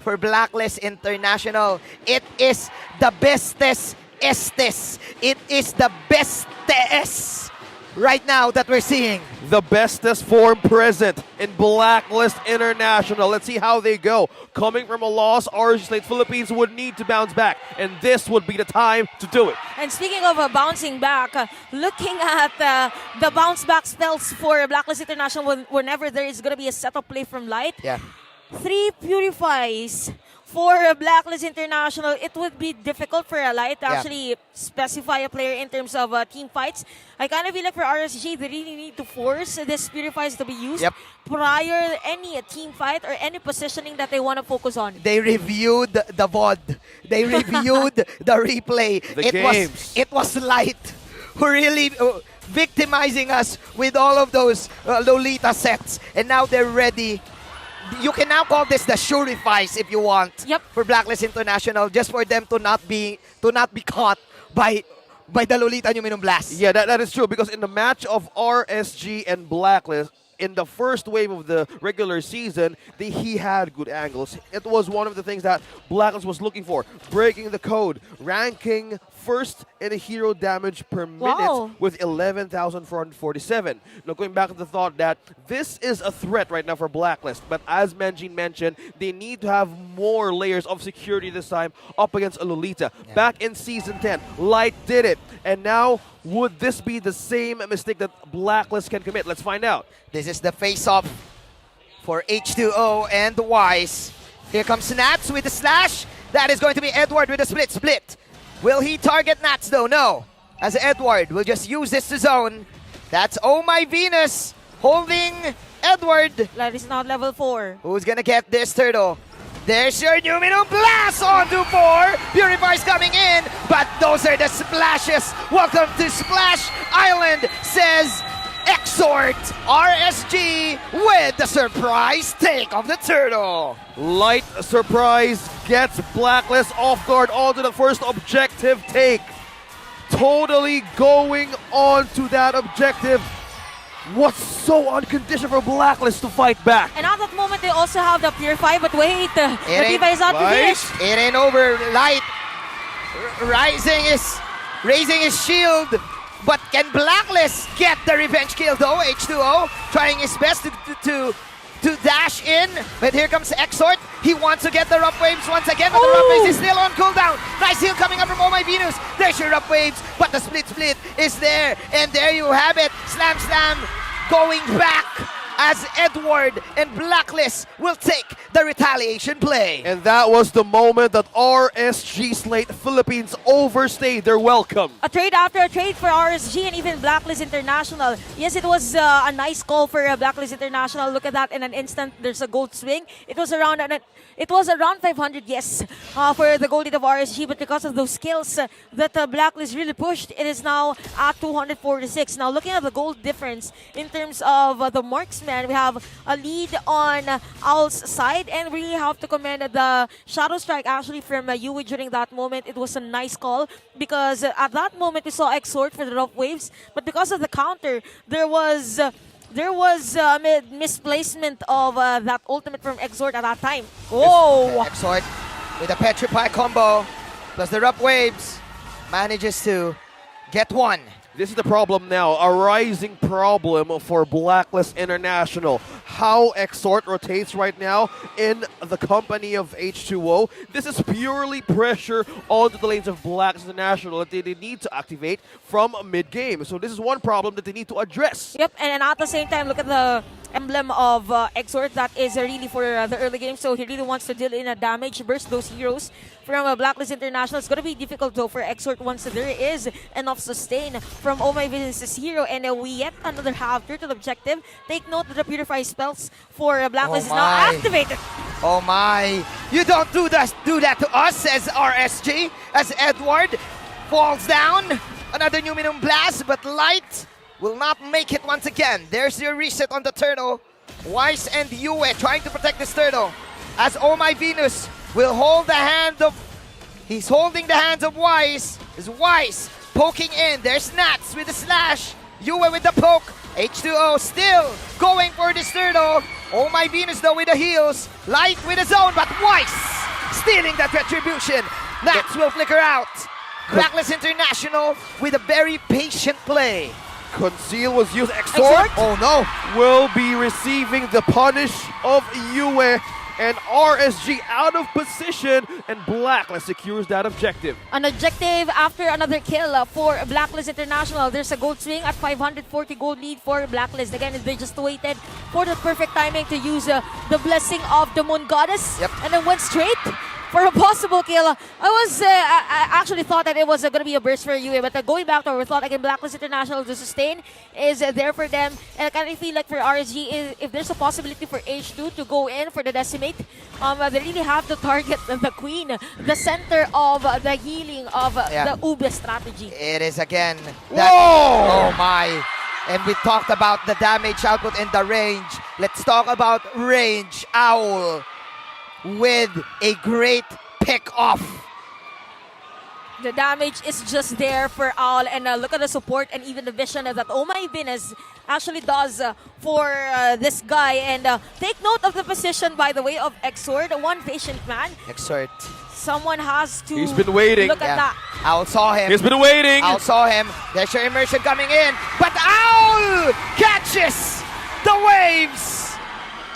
for Blacklist International. It is the bestest estes. It is the bestest right now that we're seeing. The bestest form present in Blacklist International. Let's see how they go. Coming from a loss, RSG Slate Philippines would need to bounce back, and this would be the time to do it. And speaking of bouncing back, looking at the bounce back spells for Blacklist International, whenever there is going to be a setup play from Light, Yeah. 3 purifies for Blacklist International. It would be difficult for a Light to actually specify a player in terms of team fights. I kind of feel like for RSG, they really need to force this purifies to be used prior any team fight or any positioning that they want to focus on. They reviewed the VOD. They reviewed the replay. It was Light who really victimizing us with all of those Lolita sets, and now they're ready. You can now call this the Shurifies if you want for Blacklist International, just for them to not be caught by the Lolita Numinum Blast. Yeah, that is true, because in the match of RSG and Blacklist, in the first wave of the regular season, he had good angles. It was one of the things that Blacklist was looking for, breaking the code, ranking first in a hero damage per minute with 11,447. Now, going back to the thought that this is a threat right now for Blacklist, but as Menjin mentioned, they need to have more layers of security this time up against a Lolita. Back in Season 10, Light did it, and now would this be the same mistake that Blacklist can commit? Let's find out. This is the face-off for H2O and the Wise. Here comes Nats with the slash. That is going to be Edward with a split. Will he target Nats though? No. As Edward will just use this to zone. That's Oh My Venus holding Edward. That is not level 4. Who's gonna get this turtle? There's your Numinum Blast onto 4. Purify's coming in, but those are the splashes. Welcome to Splash Island, says Exort. RSG with the surprise take of the turtle. Light surprise gets Blacklist off guard onto the first objective take. Totally going on to that objective. What's so unconditioned for Blacklist to fight back? And at that moment, they also have the Purify, but wait, the Purify is not finished. It ain't over. Light raising his shield. But can Blacklist get the revenge kill though? H2O trying his best to dash in, but here comes Exort. He wants to get the rough waves once again, but the rough waves is still on cooldown. Nice heal coming up from Oh My Venus. There's your rough waves, but the split is there, and there you have it. Slam going back as Edward and Blacklist will take the retaliation play. And that was the moment that RSG Slate Philippines overstayed their welcome. A trade after a trade for RSG and even Blacklist International. Yes, it was a nice call for Blacklist International. Look at that, in an instant, there's a gold swing. It was around 500, yes, for the gold lead of RSG, but because of those skills that Blacklist really pushed, it is now at 246. Now, looking at the gold difference in terms of the marksman, we have a lead on Owl's side, and really have to commend the Shadow Strike actually from Yui during that moment. It was a nice call, because at that moment we saw Exort for the rough waves, but because of the counter, there was misplacement of that ultimate from Exort at that time. Oh! Exort with a Petrify combo plus the rough waves manages to get one. This is the problem now, a rising problem for Blacklist International. How Exort rotates right now in the company of H2O. This is purely pressure onto the lanes of Blacklist International that they need to activate from mid-game. So this is one problem that they need to address. Yep, and at the same time, look at the emblem of Exort. That is really for the early game, so he really wants to deal in a damage, burst those heroes from Blacklist International. It's going to be difficult though for Exort once there is enough sustain from Oh My Venus' hero, and we yet another have turtle objective. Take note that the Purify spells for Blacklist is now activated. Oh my! You don't do that to us, says RSG, as Edward falls down. Another Numinum Blast, but Light will not make it once again. There's your reset on the turtle. Wise and Yue trying to protect this turtle, as Oh My Venus will hold the hand of... He's holding the hands of Wise. Is Wise poking in. There's Nats with the slash. Yue with the poke. H2O still going for this turtle. Oh My Venus though with the heals. Light with the zone, but Wise stealing that retribution. Nax will flicker out. Blacklist International with a very patient play. Conceal was used. Exhort Oh no! will be receiving the punish of Yue, and RSG out of position, and Blacklist secures that objective. An objective after another kill for Blacklist International. There's a gold swing at 540 gold lead for Blacklist. Again, they just waited for the perfect timing to use the blessing of the Moon Goddess. Yep. And then went straight for a possible kill. I actually thought that it was going to be a burst for UA, but going back to our thought, again, Blacklist International, the sustain is there for them. And I kind of feel like for RSG, if there's a possibility for H2 to go in for the decimate, they really have to target the queen, the center of the healing of the Ube strategy. It is again. That, Whoa! oh my. And we talked about the damage output and the range. Let's talk about range. Owl with a great pick off. The damage is just there for Owl, and look at the support and even the vision that Oh My Venus actually does for this guy. And take note of the position, by the way, of Exord, one patient man. Exert. Someone has to He's been waiting. look at that. Owl saw him. He's been waiting. Owl saw him. There's your immersion coming in. But Owl catches the waves.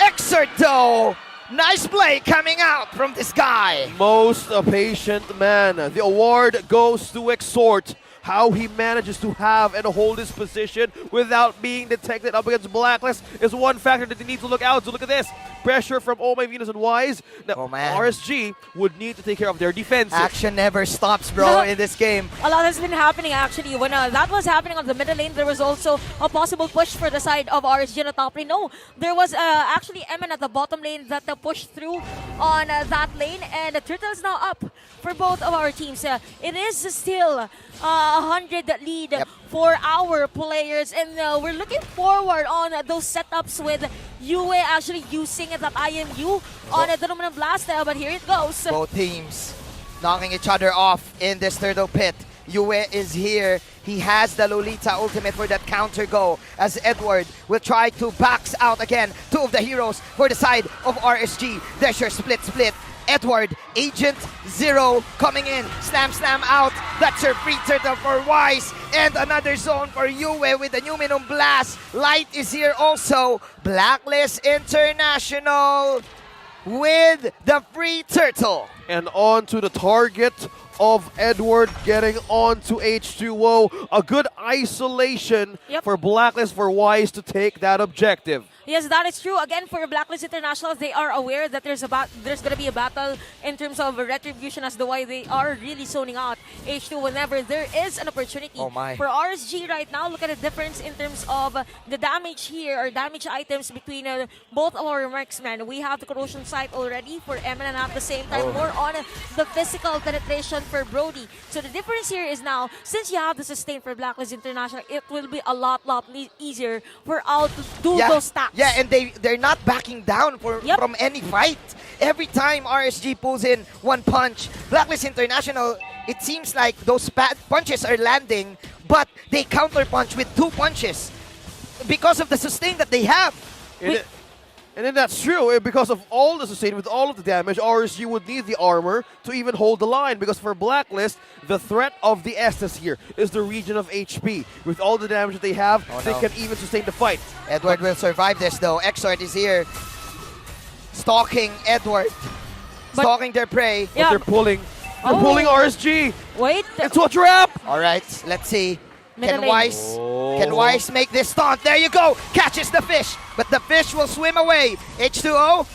Exert though. Nice play coming out from this guy. Most patient man. The award goes to Exhort. How he manages to have and hold his position without being detected up against Blacklist is one factor that they need to look out. So look at this. Pressure from Oh My Venus and Wise. Now, Oh, man. RSG would need to take care of their defenses. Action never stops, bro, in this game. A lot has been happening actually. When that was happening on the middle lane, there was also a possible push for the side of RSG on the top lane. No, there was actually MN at the bottom lane that pushed through on that lane, and the Turtle's now up for both of our teams. It is still 100 lead for our players, and we're looking forward on those setups with Yue actually using that IMU on the Dominant Blast, but here it goes. Both teams knocking each other off in this turtle pit. Yue is here. He has the Lolita ultimate for that counter go, as Edward will try to box out again. Two of the heroes for the side of RSG. There's your split. Edward, Agent Zero coming in. Slam out. That's your free turtle for Wise. And another zone for Yue with the Numinum Blast. Light is here also. Blacklist International with the free turtle. And on to the target of Edward, getting on to H2O. A good isolation for Blacklist for Wise to take that objective. Yes, that is true. Again, for Blacklist International, they are aware that there's going to be a battle in terms of retribution, as to why they are really zoning out H2 whenever there is an opportunity. Oh my. For RSG right now, look at the difference in terms of the damage here, or damage items between both of our marksmen. We have the corrosion sight already for Emin, and at the same time, more on the physical penetration for Brody. So the difference here is now, since you have the sustain for Blacklist International, it will be a lot easier for Owl to do those stacks. Yeah, and they're not backing down from any fight. Every time RSG pulls in one punch, Blacklist International, it seems like those punches are landing, but they counter punch with two punches because of the sustain that they have. And then that's true, because of all the sustain, with all of the damage, RSG would need the armor to even hold the line, because for Blacklist, the threat of the Estes here is the region of HP. With all the damage that they have, they can even sustain the fight. Edward will survive this though. Exort is here, stalking Edward, stalking their prey. But they're pulling RSG. Wait. Into a trap. All right, let's see. Middle Can Wise make this taunt? There you go. Catches the fish, but the fish will swim away. H2O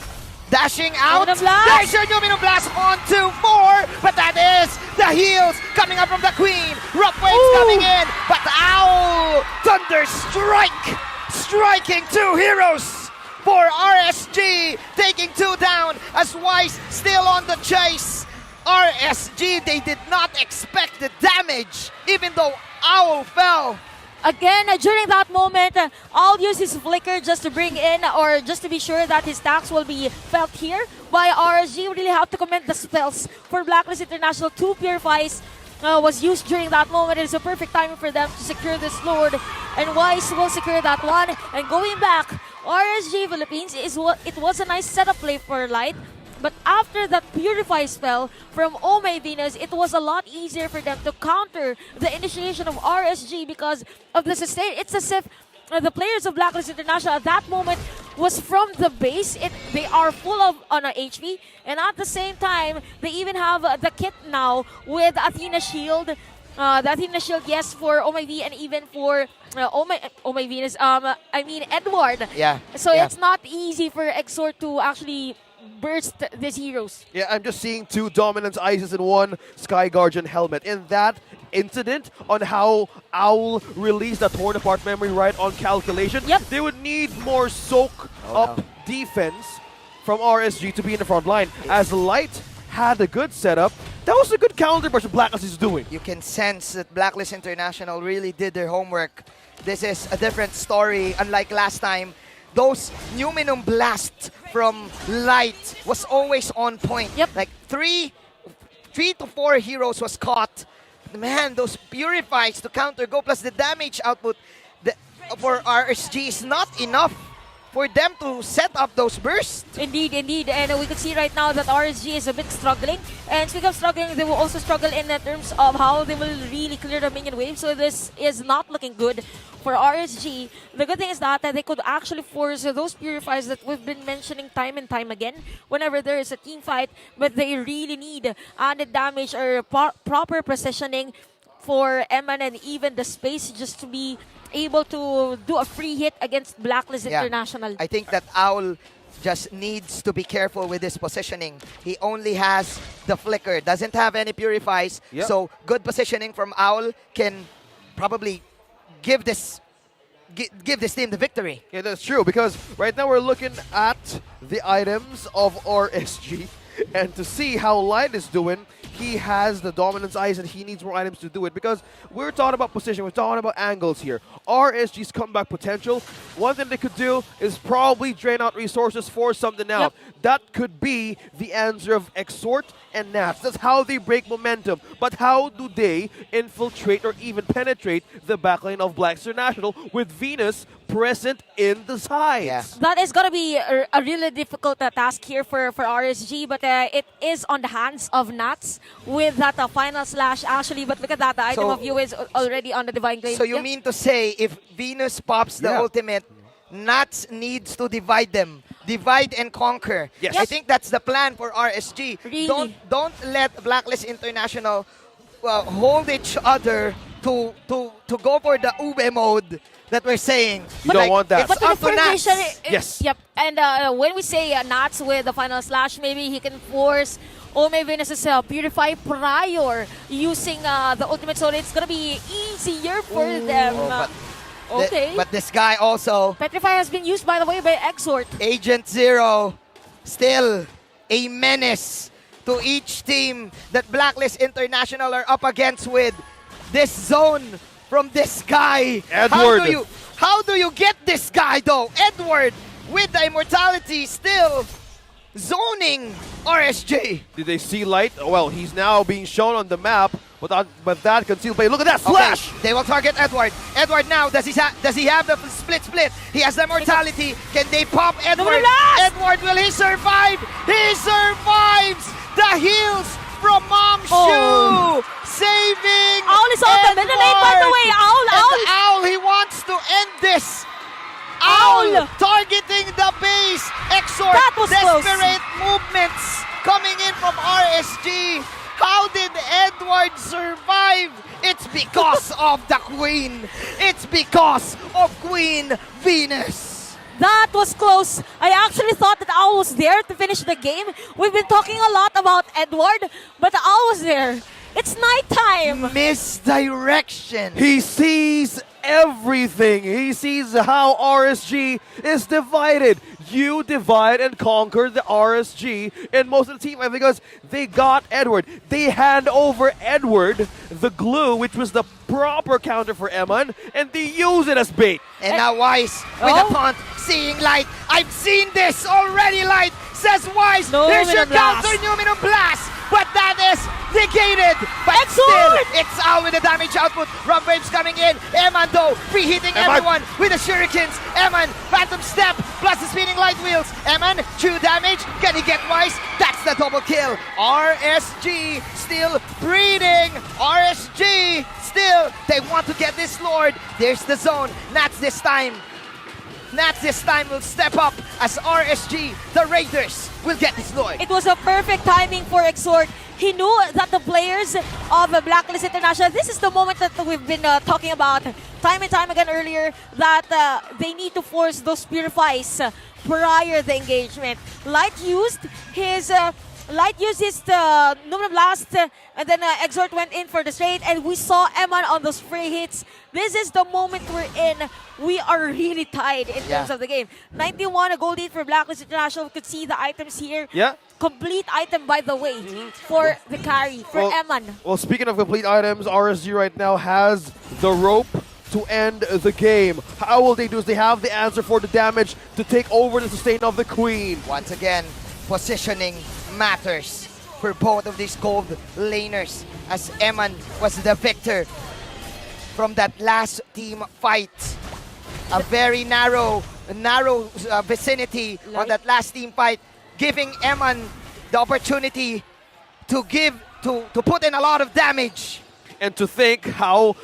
dashing out. There's your Numinum Blast on 2-4, but that is the heals coming up from the Queen. Rough waves coming in, but Owl Thunder Strike, striking two heroes for RSG, taking two down as Wise still on the chase. RSG, they did not expect the damage, even though Owl fell. Again, during that moment, I'll use his flicker just to bring in, or just to be sure that his stacks will be felt here by RSG. Really have to commend the spells for Blacklist International. Two Purifies was used during that moment. It is a perfect timing for them to secure this Lord, and Wise will secure that one. And going back, RSG Philippines, it was a nice setup play for Light. But after that Purify spell from Oh My Venus, it was a lot easier for them to counter the initiation of RSG because of the sustain. It's as if the players of Blacklist International at that moment was from the base. They are full of HP, and at the same time, they even have the kit now with Athena Shield. The Athena Shield, yes, for Oh My V and even for Oh My Venus. I mean Edward. Yeah. So yeah. it's not easy for Exort to actually burst these heroes. Yeah, I'm just seeing 2 Dominance Ices and 1 Sky Guardian helmet. In that incident on how Owl released the torn apart memory right on calculation, Yep. they would need more soak up defense from RSG to be in the front line. As Light had a good setup, that was a good counter burst Blacklist is doing. You can sense that Blacklist International really did their homework. This is a different story, unlike last time. Those Numinum Blast from Light was always on point. Yep. Like three to four heroes was caught. Man, those Purifies to counter go plus the damage output for RSG is not enough for them to set up those bursts. Indeed, indeed. And we could see right now that RSG is a bit struggling. And speaking of struggling, they will also struggle in terms of how they will really clear the minion wave. So this is not looking good for RSG. The good thing is that they could actually force those Purifiers that we've been mentioning time and time again whenever there is a team fight. But they really need added damage or proper positioning for Eman and even the space just to be able to do a free hit against Blacklist International. I think that Owl just needs to be careful with his positioning. He only has the flicker, doesn't have any purifies. Yep. So good positioning from Owl can probably give this team the victory. Yeah, that's true, because right now we're looking at the items of RSG, and to see how Light is doing, he has the Dominance Eyes and he needs more items to do it, because we're talking about position, we're talking about angles here. RSG's comeback potential, one thing they could do is probably drain out resources for something else. That could be the answer of Exort and Nats. That's how they break momentum. But how do they infiltrate or even penetrate the backline of Black International with Venus present in the sides? Yeah. That is going to be a really difficult task here for RSG, but it is on the hands of Nats with that final slash actually. But look at that, the item of you is already on the Divine Glaive. So you mean to say if Venus pops the ultimate, Nats needs to divide them. Divide and conquer. Yes. I think that's the plan for RSG. Really? Don't let Blacklist International hold each other to go for the Ube mode that we're saying. You don't want that. It's But up the to Nats. formation, Yes. Yep. And when we say Nats with the final slash, maybe he can force Ome Venus' Purify prior using the ultimate, so it's gonna be easier for them. But this guy also, Petrify has been used, by the way, by Exort. Agent Zero, still a menace to each team that Blacklist International are up against with this zone from this guy. Edward. How do you get this guy though? Edward with the immortality still zoning RSG. Did they see Light? Well, he's now being shown on the map, but that concealed play. Look at that flash! Okay, they will target Edward. Edward now, does he have the split? He has the immortality. Can they pop Edward? Edward, will he survive? He survives! The heals from Mom's Shoe! Saving Owl is on the middle lane, by the way. Owl, he wants to end this. Owl targeting the base. Exort, That was desperate movements coming in from RSG. How did Edward survive? It's because of the Queen. It's because of Queen Venus. That was close. I actually thought that Owl was there to finish the game. We've been talking a lot about Edward, but Owl was there. It's nighttime. Misdirection. He sees everything. He sees how RSG is divided. You divide and conquer the RSG and most of the team, because they got Edward. They hand over Edward the glue, which was the proper counter for Eman, and they use it as bait. And now Wise with a taunt, seeing Light. I've seen this already, Light, says Wise. There's your counter, Numinum Blast. But that is negated by Still, sword! it's out with the damage output. Rump Waves coming in. Eman though, free-hitting everyone with the shurikens. Eman, Phantom Step, plus the spinning light wheels. Eman, true damage. Can he get Wise? That's the double kill. RSG still breeding. RSG still, they want to get this Lord. There's the zone. Nats this time. Nats this time will step up as RSG, the Raiders, will get this Lord. It was a perfect timing for Exhort. He knew that the players of Blacklist International, this is the moment that we've been talking about time and time again earlier, that they need to force those purifies prior the engagement. Light used his Numinum Blast, and then Exhort went in for the straight, and we saw Eman on those free hits. This is the moment we're in. We are really tied in terms of the game. 91, a gold lead for Blacklist International. We could see the items here. Yeah. Complete item, by the way, for the carry, for Eman. Well, speaking of complete items, RSG right now has the rope to end the game. How will they do? They have the answer for the damage to take over the sustain of the Queen. Once again, positioning matters for both of these gold laners, as Eman was the victor from that last team fight. A very narrow vicinity on that last team fight, giving Eman the opportunity to put in a lot of damage. And to think how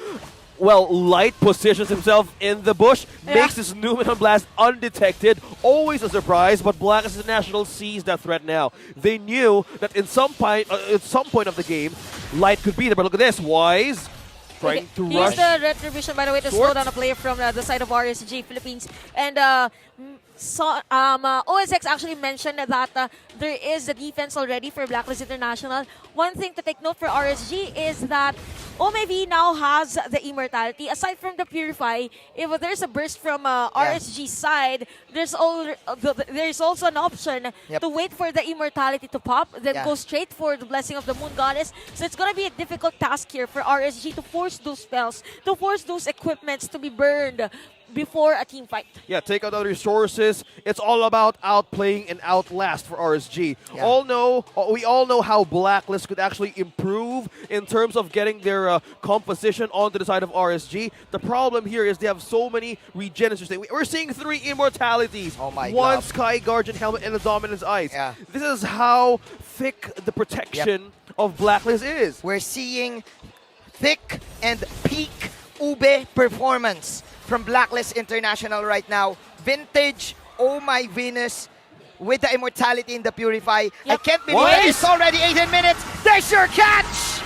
well Light positions himself in the bush, makes this Numinum Blast undetected, always a surprise, but Blacklist International sees that threat now. They knew that at some point of the game, Light could be there, but look at this, Wise trying to rush. Here's the retribution, by the way, to slow down a player from the side of RSG Philippines. And OSX actually mentioned that there is a defense already for Blacklist International. One thing to take note for RSG is that OMV now has the immortality. Aside from the Purify, if there's a burst from RSG side, there's also an option to wait for the immortality to pop, then go straight for the Blessing of the Moon Goddess. So it's going to be a difficult task here for RSG to force those spells, to force those equipments to be burned before a team fight. Yeah, take out other resources. It's all about outplaying and outlast for RSG. We all know how Blacklist could actually improve in terms of getting their composition onto the side of RSG. The problem here is they have so many regenerations. We're seeing 3 immortalities. Oh my One God. Sky Guardian helmet and a Dominance Ice. Yeah. This is how thick the protection of Blacklist is. We're seeing thick and peak ube performance from Blacklist International right now. Vintage, oh my Venus, with the immortality in the Purify. I can't believe it. It's already 18 minutes. There's your catch!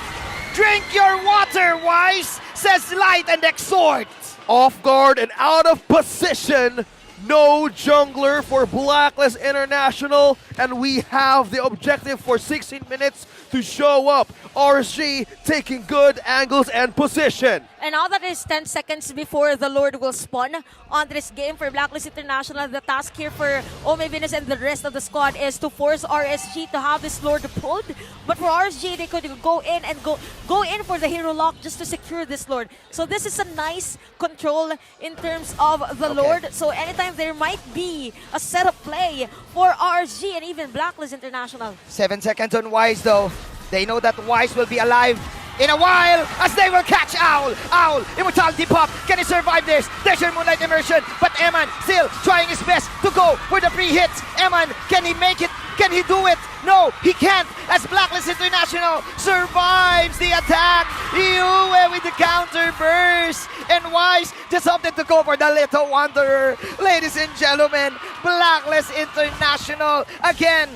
Drink your water, Wise, says Light and Exhort. Off guard and out of position. No jungler for Blacklist International, and we have the objective for 16 minutes to show up. RSG taking good angles and position. And now that is 10 seconds before the Lord will spawn on this game for Blacklist International. The task here for Ome Venus and the rest of the squad is to force RSG to have this Lord pulled. But for RSG, they could go in and go in for the hero lock just to secure this Lord. So this is a nice control in terms of the Lord. So anytime there might be a setup play for RSG and even Blacklist International. 7 seconds on Wise though. They know that Wise will be alive in a while as they will catch Owl. Owl, immortality pop. Can he survive this? There's your Moonlight Immersion. But Eman still trying his best to go for the free hits. Eman, can he make it? Can he do it? No, he can't, as Blacklist International survives the attack. Yue with the counter burst. And Wise just opted to go for the Little Wanderer. Ladies and gentlemen, Blacklist International again.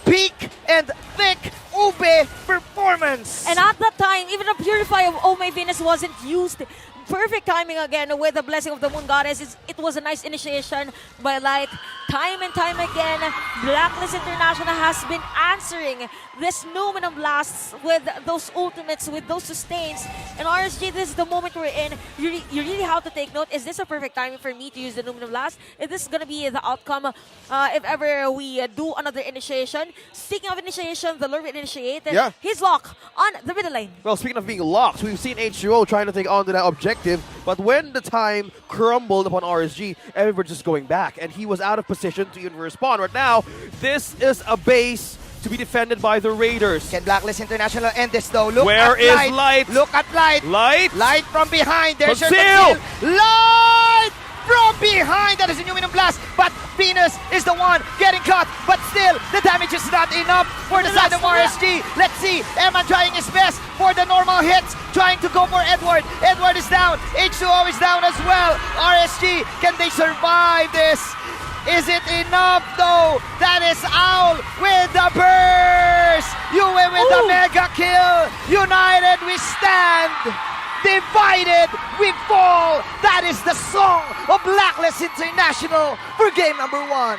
Peak and thick ube performance. And at that time, even the Purify of Oh My Venus wasn't used. Perfect timing again with the Blessing of the Moon Goddess. It was a nice initiation by Light. Time and time again, Blacklist International has been answering this Numinum Blasts with those ultimates, with those sustains. And RSG, this is the moment we're in. You really have to take note. Is this a perfect timing for me to use the Numinum Blast? Is this going to be the outcome if ever we do another initiation? Speaking of initiation, the Lord will initiate his lock on the middle lane. Well, speaking of being locked, we've seen H2O trying to take on to that objective, but when the time crumbled upon RSG, everyone just going back, and he was out of position to even respond. Right now, this is a base to be defended by the Raiders. Can Blacklist International end this though? Look Where at is Light? Look at Light. Light! Light from behind. There's your Conceal! conceal. Light from behind. That is a Numinum Blast. But Venus is the one getting caught. But still, the damage is not enough for the side of RSG. Let's see. Emma trying his best for the normal hits. Trying to go for Edward. Edward is down. H2O is down as well. RSG, can they survive this? Is it enough though? That is Owl with the burst. Yue with the mega kill. United we stand. Divided we fall. That is the song of Blacklist International for game number 1.